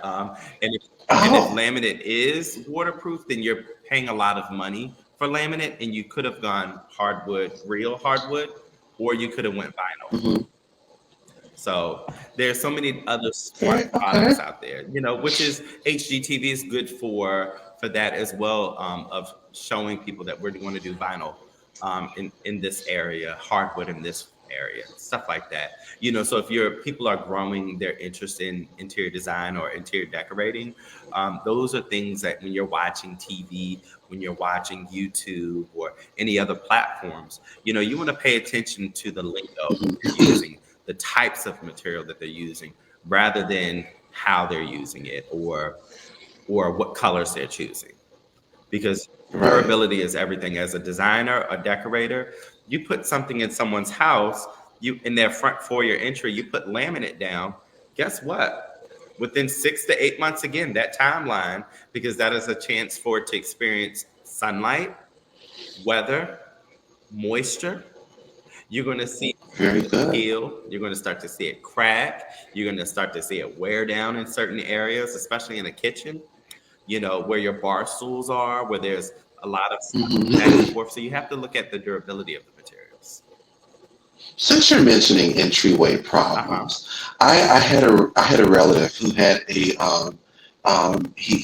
And if Oh. laminate is waterproof, then you're paying a lot of money for laminate, and you could have gone hardwood, real hardwood, or you could have went vinyl. Hmm. So there's so many other smart Okay. Okay. products out there, which is HGTV is good for that as well, of showing people that we're going to do vinyl in this area, hardwood in this area, stuff like that. So if your people are growing their interest in interior design or interior decorating, those are things that when you're watching TV, when you're watching YouTube or any other platforms, you want to pay attention to the lingo that they're using, the types of material that they're using, rather than how they're using it or what colors they're choosing. Because Right. durability is everything. As a designer, a decorator, you put something in someone's house, you in their front foyer entry, you put laminate down. Guess what? Within 6 to 8 months, again, that timeline, because that is a chance for it to experience sunlight, weather, moisture. You're going to see Very it good. peel. You're going to start to see it crack. You're going to start to see it wear down in certain areas, especially in a kitchen, where your bar stools are, where there's a lot of sliding back and Hmm. forth. So you have to look at the durability of the materials. Since you're mentioning entryway Uh-huh. problems, I had a relative who had he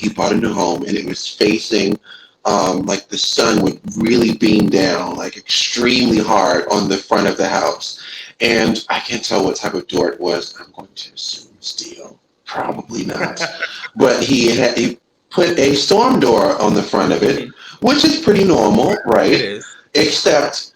bought a new home, and it was facing like the sun would really beam down like extremely hard on the front of the house, and I can't tell what type of door it was. I'm going to assume steel. Probably not. But he put a storm door on the front of it, Mhm. which is pretty normal, It right? is. Except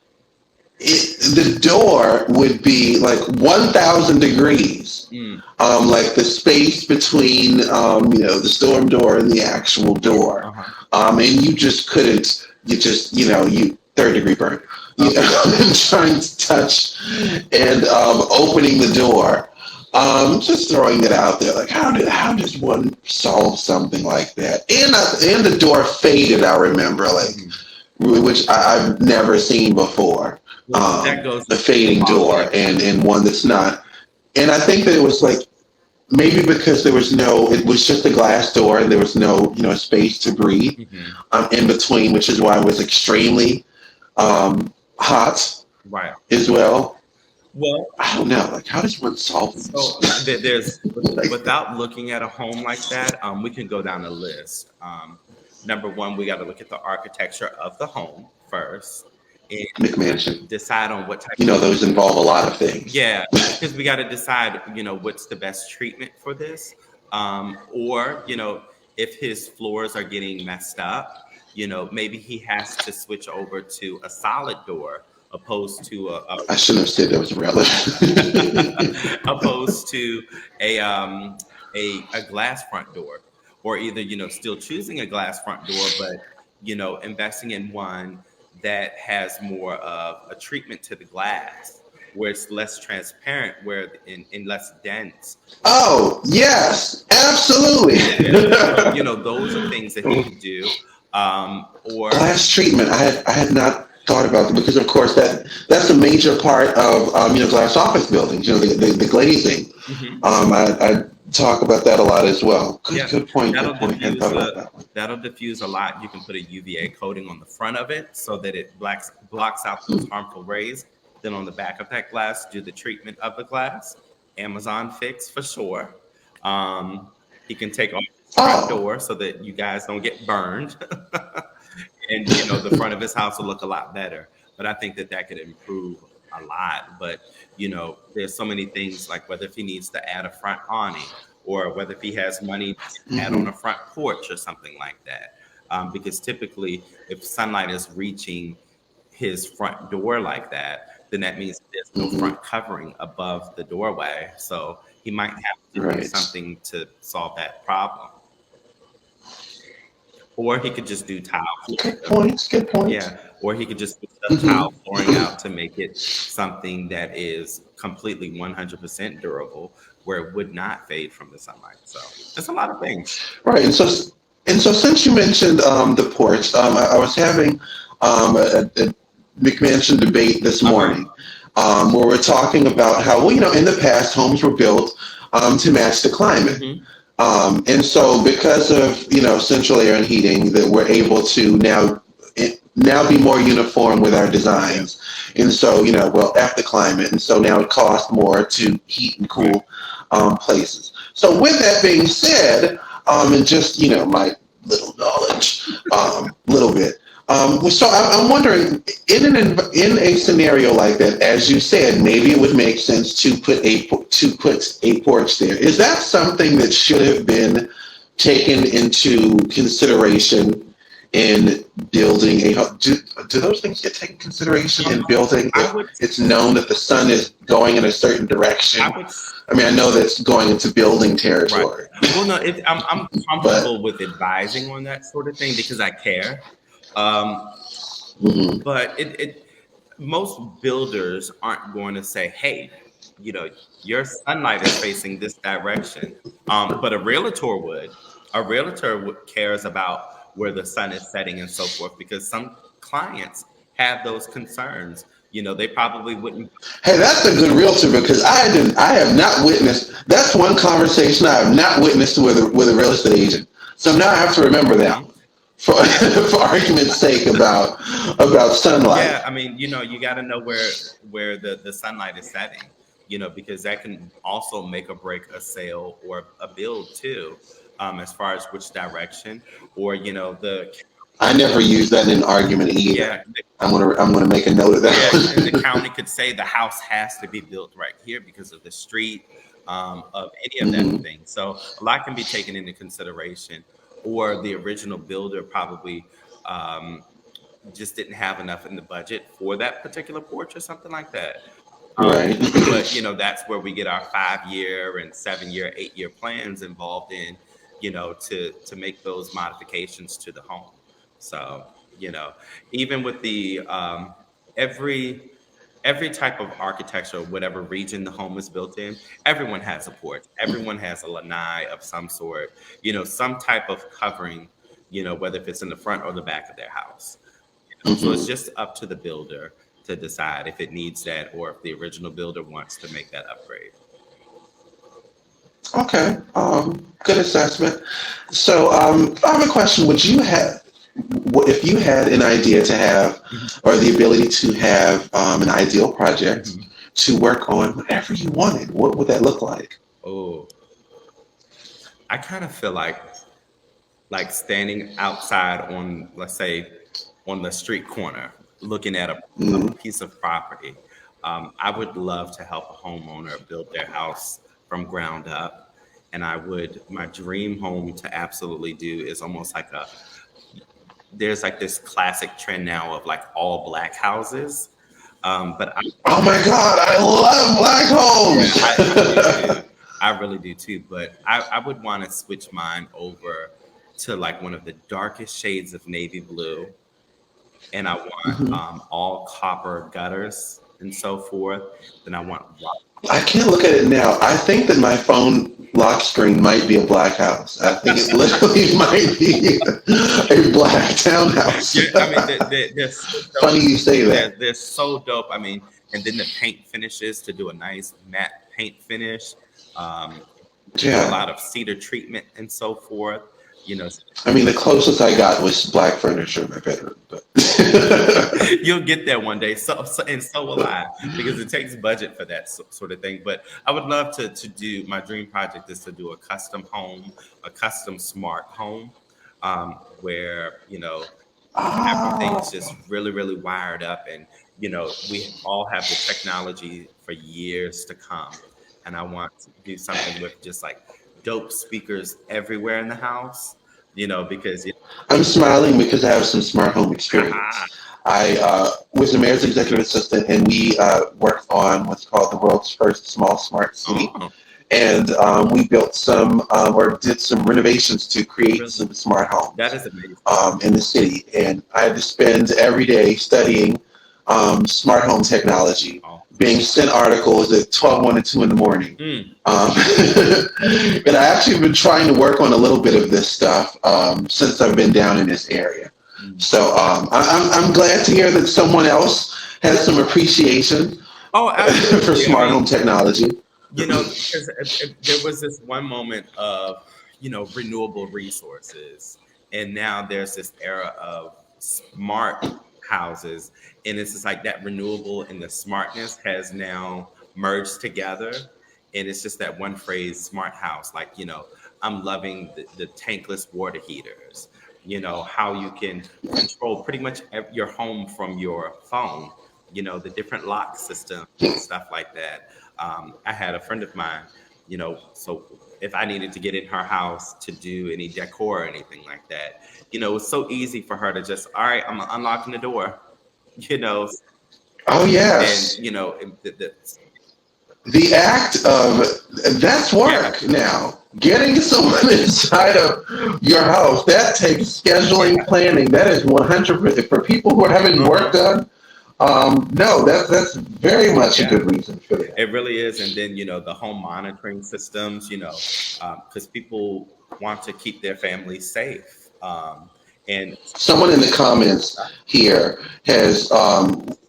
the door would be like 1,000 degrees. Mm. Like the space between, the storm door and the actual door. Uh-huh. And you just couldn't, you third degree burn. You Okay. trying to touch and opening the door. Just throwing it out there, like how does one solve something like that? And the door faded. I remember, like, Mhm. which I've never seen before. Well, that goes The into the fading quality door of and one that's not. And I think that it was like maybe because it was just a glass door and there was no, space to breathe Mhm. in between, which is why it was extremely hot Right. as well. Well, I don't know. Like, how does one solve so this? there's Like that? without looking at a home like that, we can go down a list. Number one, we got to look at the architecture of the home first and McMansion. decide on what type. Those involve a lot of things. Yeah, because we got to decide, what's the best treatment for this, or if his floors are getting messed up, maybe he has to switch over to a solid door opposed to I shouldn't have said that was relevant. opposed to a a glass front door, or either still choosing a glass front door, but investing in one that has more of a treatment to the glass, where it's less transparent, where and less dense. Oh, yes, absolutely. Yeah, so those are things that he could do, or Glass treatment. I had not thought about that because, of course, that's a major part of glass office buildings. The glazing. Mhm. I talk about that a lot as well. Yeah, Good point. that'll Good point. Hadn't diffuse thought about that one. that'll diffuse a lot. You can put a UVA coating on the front of it so that it blocks out those harmful rays. Then on the back of that glass, do the treatment of the glass. Amazon fix for sure. He can take off his front Oh, door so that you guys don't get burned, and the front of his house will look a lot better. But I think that could improve a lot. But there's so many things, like whether if he needs to add a front awning, or whether if he has money to add on hmm, a front porch or something like that. Because typically, if sunlight is reaching his front door like that, then that means there's no hmm, front covering above the doorway. So he might have to do right. something to solve that problem. Or he could just do tile Good flooring. points. Good points. Yeah, or he could just put the Hmm. tile flooring out to make it something that is completely 100% durable, where it would not fade from the sunlight. So there's a lot of things. Right. And so since you mentioned the porch, I was having a McMansion debate this Uh-huh. morning, where we're talking about how, well, in the past, homes were built to match the climate. Hmm. And so because of, central air and heating, that we're able to now be more uniform with our Yeah. designs. And so, well, F the climate. And so now it costs more to heat and Right. cool places. So with that being said, and just, my little knowledge, little bit. So I'm wondering, in a scenario like that, as you said, maybe it would make sense to put a porch there. Is that something that should have been taken into consideration in building a home? Do those things get taken consideration in building I if would, it's known that the sun is going in a certain direction? I would, I mean, I know that's going into building right. territory, Well, no, I'm but comfortable with advising on that sort of thing because I care. Um, mhm, but most builders aren't going to say, "Hey, your sunlight is facing this direction." But a realtor would. Cares about where the sun is setting and so forth because some clients have those concerns. They probably wouldn't. hey, that's a good realtor because I have not witnessed. That's one conversation I have not witnessed with a real estate agent. So now I have to remember that Mhm. for for argument's sake about sunlight. Yeah, I mean, you got to know where the sunlight is setting. Because that can also make or break a sale or a build too, as far as which direction, or the I never use that in an argument either. yeah. I'm gonna make a note of Yeah, and the that. county could say the house has to be built right here because of the street, of any of that Hmm. thing. So a lot can be taken into consideration, or the original builder probably um, just didn't have enough in the budget for that particular porch or something like that. Right. But that's where we get our 5 year and 7 year, 8 year plans involved in, to make those modifications to the home. So, even with the every every type of architecture, whatever region the home is built in, everyone has a porch. Everyone has a lanai of some sort, some type of covering, whether if it's in the front or the back of their house. So it's Hmm. just up to the builder to decide if it needs that or if the original builder wants to make that upgrade. Okay. Good assessment. So, I have a question. If you had an idea to have, Mhm. or the ability to have an ideal project Mhm. to work on whatever you wanted, what would that look like? Oh, I kind of feel like standing outside on, let's say, on the street corner, looking at a Mm. piece of property. I would love to help a homeowner build their house from ground up. And my dream home to absolutely do is almost like there's like this classic trend now of like all black houses. But Oh my God, I love black yeah, I do homes. too. I really do too. But I would want to switch mine over to like one of the darkest shades of navy blue. And I want Mhm. all copper gutters and so forth. Then I want rock. I can't look at it now. I think that my phone lock screen might be a black house. I think it literally might be a black townhouse. Yeah, I mean, they're so dope. Funny you say that. They're so dope. I mean, and then the paint finishes to do a nice matte paint finish. Um, do a Yeah. lot of cedar treatment and so forth. You know, I mean, the closest I got was black furniture in my bedroom. But you'll get there one day. And so will I, because it takes budget for that sort of thing. But I would love to do, my dream project is to do a custom home, a custom smart home, where everything's ah, just really, really wired up, and we all have the technology for years to come. And I want to do something with just like dope speakers everywhere in the house, because I'm smiling because I have some smart home experience. I was the mayor's executive assistant, and we worked on what's called the world's first small smart city. oh, And we built or did some renovations to create really, some smart that homes is amazing. in the city. And I had to spend every day studying smart home technology, Oh. being sent articles at 12, 1, and 2 in the morning. Mm. Um, and I actually have been trying to work on a little bit of this stuff since I've been down in this area. Mm. So I'm glad to hear that someone else has some appreciation Oh, for absolutely. I smart mean, home technology. because there was this one moment of, renewable resources, and now there's this era of smart houses, and it's just like that renewable and the smartness has now merged together, and it's just that one phrase, smart house. Like, I'm loving the tankless water heaters. How you can control pretty much your home from your phone. The different lock systems and stuff like that. I had a friend of mine, so if I needed to get in her house to do any decor or anything like that, it was so easy for her to just, all right, I'm unlocking the door, you know, Oh and, yes, the act of that's yeah, work now. Getting someone inside of your house that takes scheduling, yeah, planning. That is 100% for people who are having work uh-huh, done. No, that's very much a yeah. good reason for that. It really is. And then, the home monitoring systems, because people want to keep their families safe. And Someone in the comments here has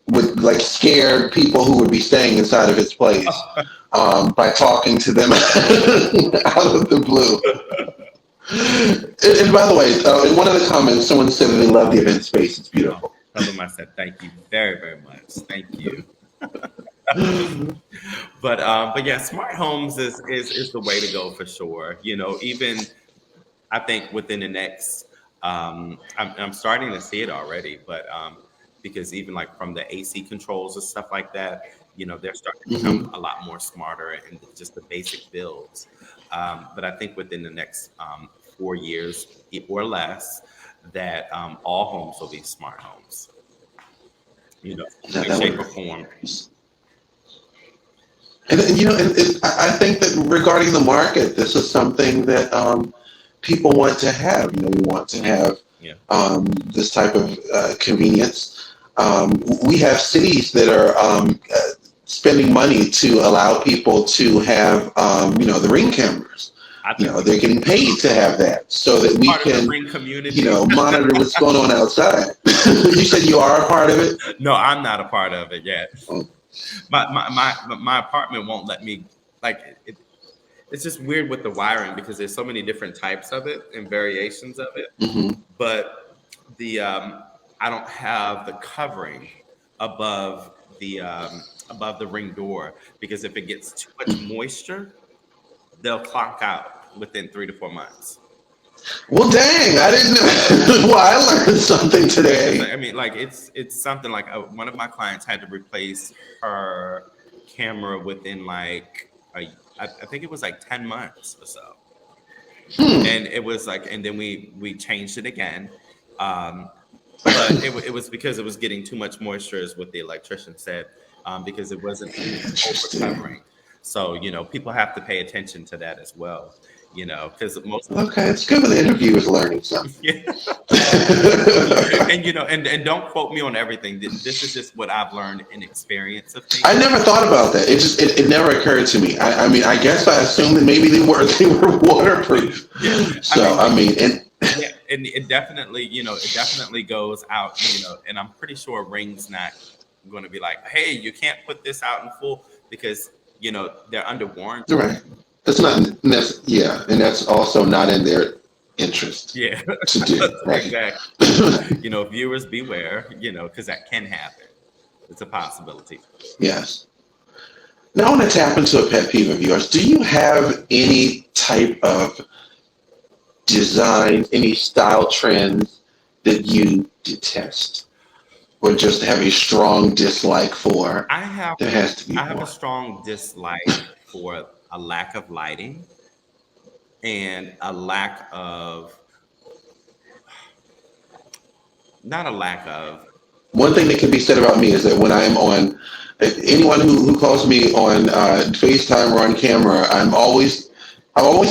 would like scared people who would be staying inside of his place by talking to them out of the blue. And by the way, in one of the comments, someone said that they love the event space. It's oh, beautiful. tell them I said thank you very, very much. Thank you. But yeah, smart homes is the way to go for sure. Even I think within the next, I'm starting to see it already, but because even like from the AC controls and stuff like that, They're starting to Hmm. become a lot more smarter in just the basic builds. But I think within the next 4 years or less, that all homes will be smart homes, some Yeah, way, that shape, or would. form. And I think that regarding the market, this is something that people want to have. We want to have Yeah. this type of convenience. We have cities that are spending money to allow people to have, the Ring cameras. I think They're getting paid to have that so that we part of the can, ring community. monitor what's going on outside. You said you are a part of it? No, I'm not a part of it yet. Oh, My apartment won't let me, like, it's just weird with the wiring because there's so many different types of it and variations of it. mhm. But the I don't have the covering above the ring door, because if it gets too much moisture, they'll clock out within 3 to 4 months. Well, dang, I didn't know. Well, I learned something today. I mean, like, it's something like, one of my clients had to replace her camera within like I think it was like 10 months or so, Hmm. and it was like, and then we changed it again. Um, but it was because it was getting too much moisture, is what the electrician said, because it was over Interesting. covering. So people have to pay attention to that as well. Because most Okay, it's good when the interviewer is learning something. yeah. And don't quote me on everything. This is just what I've learned in experience of things. I never thought about that. It never occurred to me. I mean, I guess I assumed that maybe they were waterproof. Yeah, I So mean, I mean, and yeah, and it definitely goes out. And I'm pretty sure Ring's not going to be like, hey, you can't put this out in full, because they're under warranty. right, that's not yeah, and that's also not in their interest Yeah, to do. Right. exactly. Viewers beware. Because that can happen. It's a possibility. Yes. Now I want to tap into a pet peeve of yours. Do you have any type of design, any style trends that you detest or just have a strong dislike for? I have There has to be I have a one. strong dislike for a lack of lighting and a lack of not a lack of One thing that can be said about me is that when I'm on, anyone who calls me on FaceTime or on camera, I'm always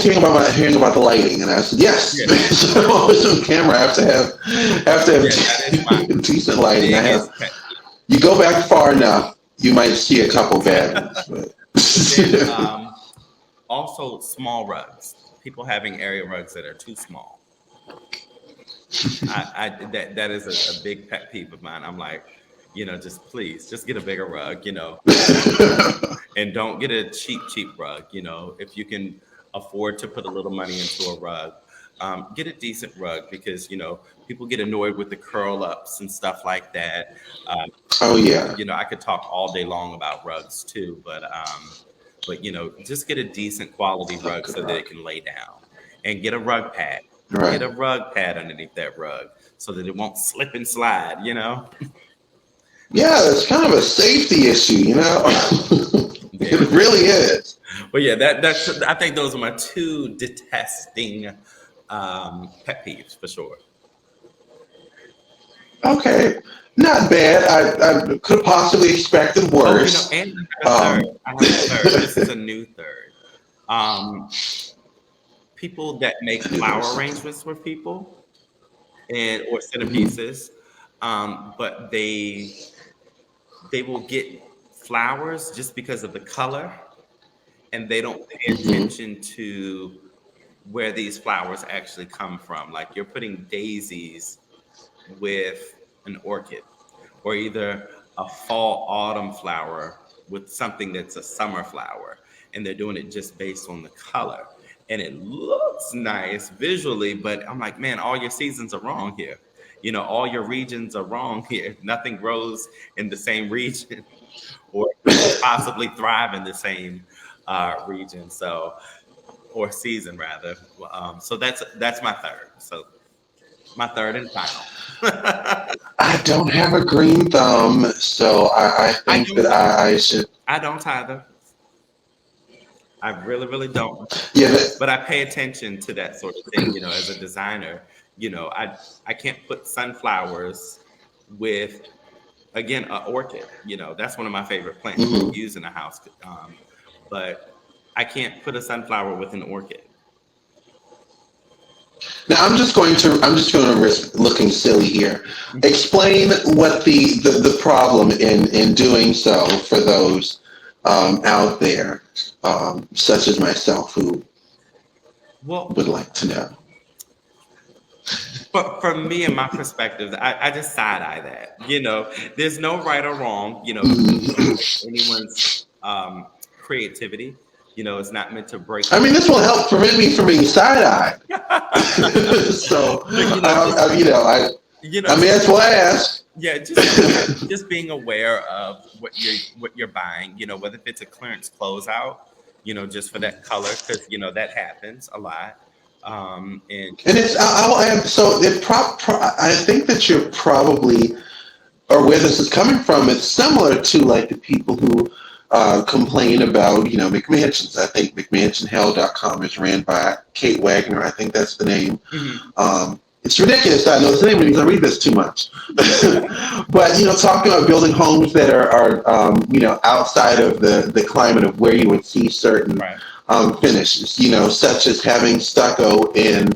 hearing about the lighting, and I said yes. yeah, So I'm always on camera. I have to yeah, that is my have decent lighting. biggest pet You go back far enough, you might see a couple bad ones, but peeve. Then also small rugs. People having area rugs that are too small. That is a big pet peeve of mine. I'm like, just please, just get a bigger rug, and don't get a cheap rug. If you can afford to put a little money into a rug, get a decent rug, because people get annoyed with the curl ups and stuff like that. Um, oh yeah, I could talk all day long about rugs too, but just get a decent quality love a rug good so that it rug. can lay down, and get a rug pad. Get Right, a rug pad underneath that rug so that it won't slip and slide. yeah, it's kind of a safety issue. Yeah. It really is. But yeah, that's I think those are my two detesting pet peeves for sure. Okay, not bad. I could have possibly expected Oh, worse. and I have a third. Um, I have a third. This is a new third. Um, People that make I knew there was flower something. arrangements for people and or Hmm. centerpieces, but they will get flowers just because of the color, and they don't pay Hmm. attention to where these flowers actually come from. Like, you're putting daisies with an orchid, or either a fall autumn flower with something that's a summer flower, and they're doing it just based on the color. And it looks nice visually, but I'm like, man, all your seasons are wrong here. All your regions are wrong here. Nothing grows in the same region or could possibly thrive in the same region. So, or season rather. So that's my third. So my third and final. I don't have a green thumb, so I I think don't that either. I should. I don't either. I really, really don't. Yeah, But I pay attention to that sort of thing. As a designer, I can't put sunflowers with, again, an orchid. That's one of my favorite plants to mhm. use in a house. But I can't put a sunflower with an orchid. Now I'm just going to risk looking silly here. Explain what the problem in doing so for those out there, such as myself, who Well, would like to know. but for me and my perspective, I just side eye that. There's no right or wrong. Anyone's creativity. It's not meant to break I you. mean, this will help prevent me from being side-eyed. So, Just you know, I may as well ask. yeah, just being aware of what you're buying. Whether if it's a clearance closeout, just for that color, because that happens a lot. And And I'll add, so I think that you're probably, or where this is coming from, it's similar to like the people who complain about, McMansions. I think McMansionHell.com is ran by Kate Wagner. I think that's the name. Mhm. It's ridiculous. I know it's the name because I read this too much. But, talking about building homes that are outside of the climate of where you would see certain Right. finishes, such as having stucco in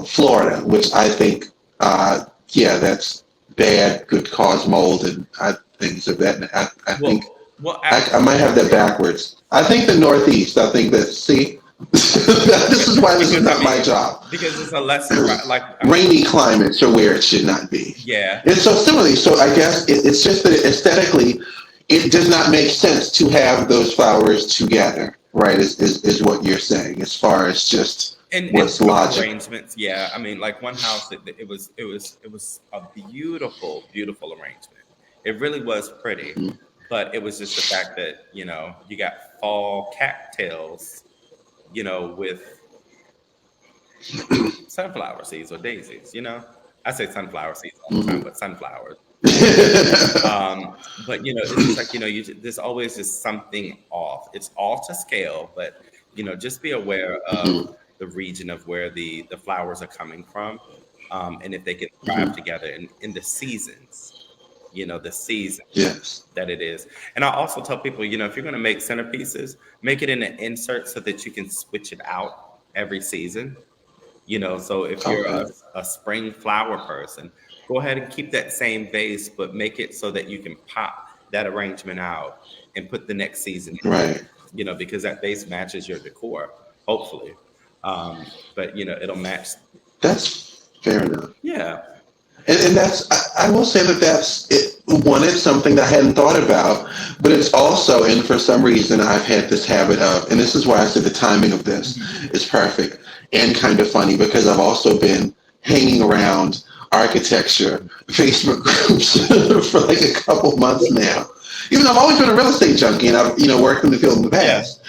Florida, which I think, that's bad, could cause mold and things of that. I think Well, I might have that backwards. I think the Northeast. I think that, see, this is why this is not my job. because it's a lesson, right? Like, Rainy climates are where it should not be. yeah. And so similarly, so I guess it's just that aesthetically, it does not make sense to have those flowers together, right? Is what you're saying as far as just And what's some logic. arrangements, yeah. I mean, like one house, it was a beautiful, beautiful arrangement. It really was pretty, Mhm. but it was just the fact that you got fall cattails, with sunflower seeds or daisies. I say sunflower seeds all the time, Mhm. but sunflowers. But it's just like there's always just something off. It's all to scale, but just be aware of Mhm. the region of where the flowers are coming from, and if they can thrive Mhm. together in the seasons. The season Yes. that it is. And I also tell people, if you're going to make centerpieces, make it in an insert so that you can switch it out every season. So if you're Okay. a spring flower person, go ahead and keep that same vase, but make it so that you can pop that arrangement out and put the next season in Right. there, because that vase matches your decor, hopefully. But, it'll match. That's fair enough. Yeah. And that's, I will say that that's it. One, it's something that I hadn't thought about, but it's also, and for some reason, I've had this habit of, and this is why I said the timing of this is perfect and kind of funny because I've also been hanging around architecture Facebook groups for like a couple months now. Even though I've always been a real estate junkie and I've worked in the field in the Yeah. past.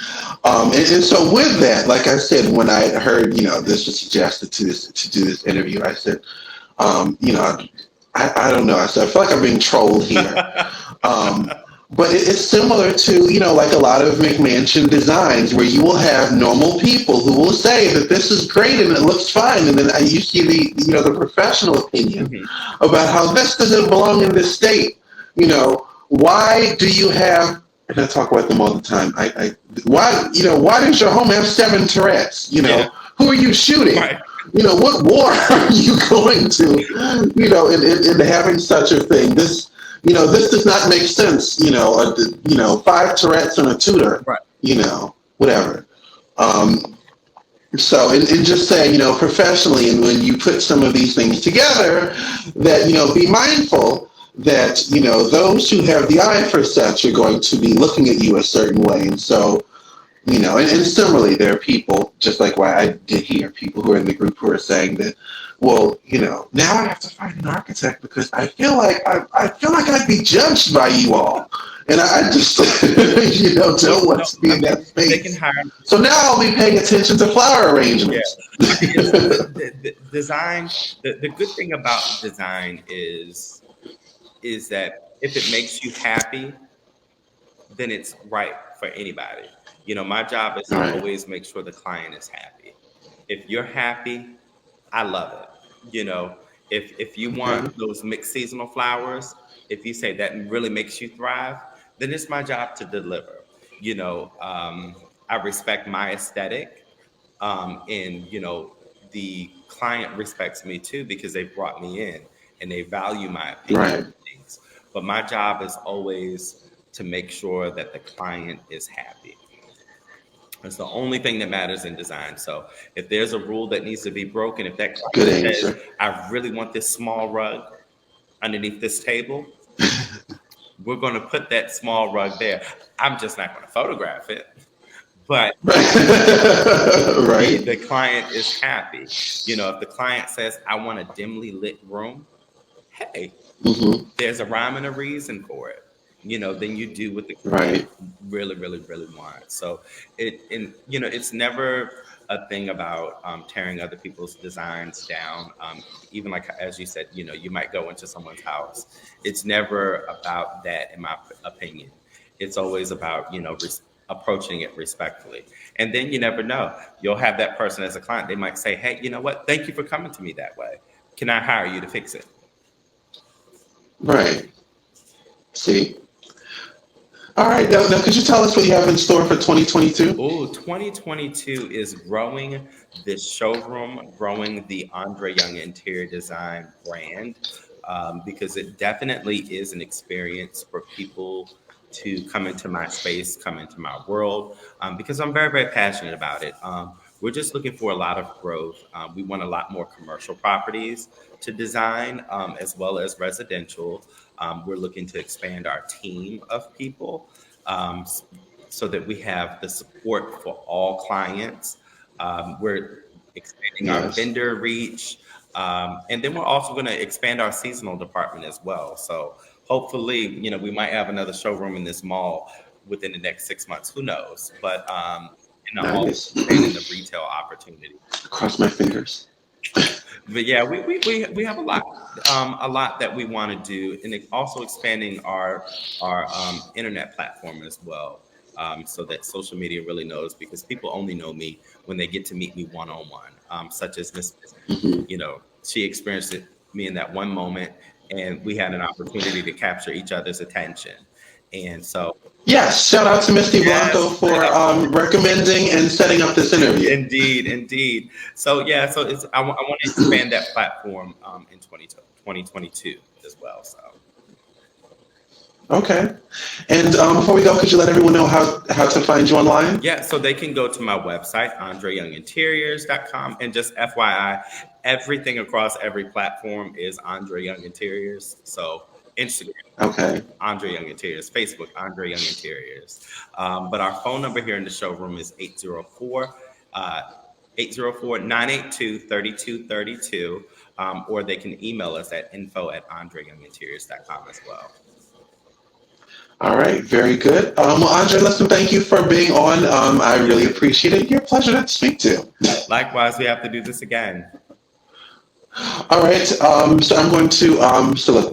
And so with that, like I said, when I heard this was suggested to do this interview, I said, I don't know. I said, I feel like I'm being trolled here. But it's similar to, like a lot of McMansion designs where you will have normal people who will say that this is great and it looks fine. And then you see the professional opinion about how this doesn't belong in this state. Why do you have, and I talk about them all the time. Why does your home have 7 Tourette's? Yeah. Who are you shooting? Right. What war are you going to, in having such a thing? This does not make sense. 5 Tourette's and a tutor, Right. Whatever. So, and just saying, professionally, and when you put some of these things together, that, be mindful that, those who have the eye for such are going to be looking at you a certain way. And so, and similarly, there are people, just like why I did hear people who are in the group who are saying that, well, now I have to find an architect because I feel like I'd be judged by you all, and I just don't want to be in that They can space. hire. So now I'll be paying attention to flower Yeah. arrangements. I mean, the design. The good thing about design is that if it makes you happy, then it's right for anybody. My job is to Right. always make sure the client is happy. If you're happy, I love it. If you want Okay. those mixed seasonal flowers, if you say that really makes you thrive, then it's my job to deliver. I respect my aesthetic, and the client respects me too because they brought me in and they value my opinion Right. on things. But my job is always to make sure that the client is happy. It's the only thing that matters in design. So if there's a rule that needs to be broken, if that Good client says, answer. I really want this small rug underneath this table, we're going to put that small rug there. I'm just not going to photograph it. But Right. the client is happy. If the client says, I want a dimly lit room, hey, Hmm. there's a rhyme and a reason for it. Then you do what the client Right. really, really, really wants. So it's never a thing about tearing other people's designs down. Even like as you said, you might go into someone's house. It's never about that, in my opinion. It's always about approaching it respectfully. And then you never know. You'll have that person as a client. They might say, hey, you know what? Thank you for coming to me that way. Can I hire you to fix it? Right. See. All right. Now, could you tell us what you have in store for 2022? Oh, 2022 is growing this showroom, growing the Andre Young Interior Design brand, because it definitely is an experience for people to come into my space, come into my world, because I'm very, very passionate about it. We're just looking for a lot of growth. We want a lot more commercial properties to design, as well as residential. We're looking to expand our team of people. Um, so that we have the support for all clients. We're expanding our Yes. vendor reach. And then we're also going to expand our seasonal department as well. So hopefully, we might have another showroom in this mall within the next 6 months. Who knows? But always Nice. expanding the retail opportunity. Cross my fingers. But yeah, we have a lot that we want to do, and also expanding our internet platform as well, so that social media really knows, because people only know me when they get to meet me one on one, such as Miss. Hmm. She experienced me in that one moment, and we had an opportunity to capture each other's attention, and so Yes. Shout out to Misty Blanco yes. for recommending and setting up this interview. Indeed, indeed. So yeah, so I want to expand that platform in 2022 as well. So Okay. And before we go, could you let everyone know how to find you online? yeah, so they can go to my website, andreyounginteriors.com, and just FYI, everything across every platform is Andre Young Interiors. So Instagram, Okay. Andre Young Interiors, Facebook, Andre Young Interiors. But our phone number here in the showroom is 804 804 982 or they can email us at info@andreyounginteriors.com as well. All right. Very good. Well, Andre, listen, thank you for being on. I really appreciate it. You're a pleasure to speak to. Likewise, we have to do this again. All right. So I'm going to, so look,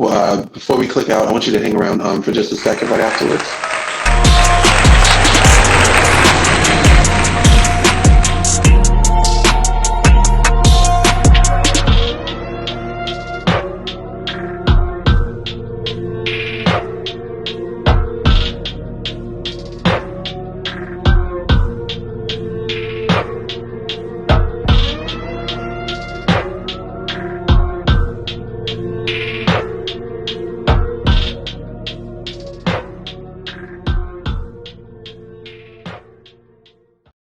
before we click out, I want you to hang around for just a second right afterwards.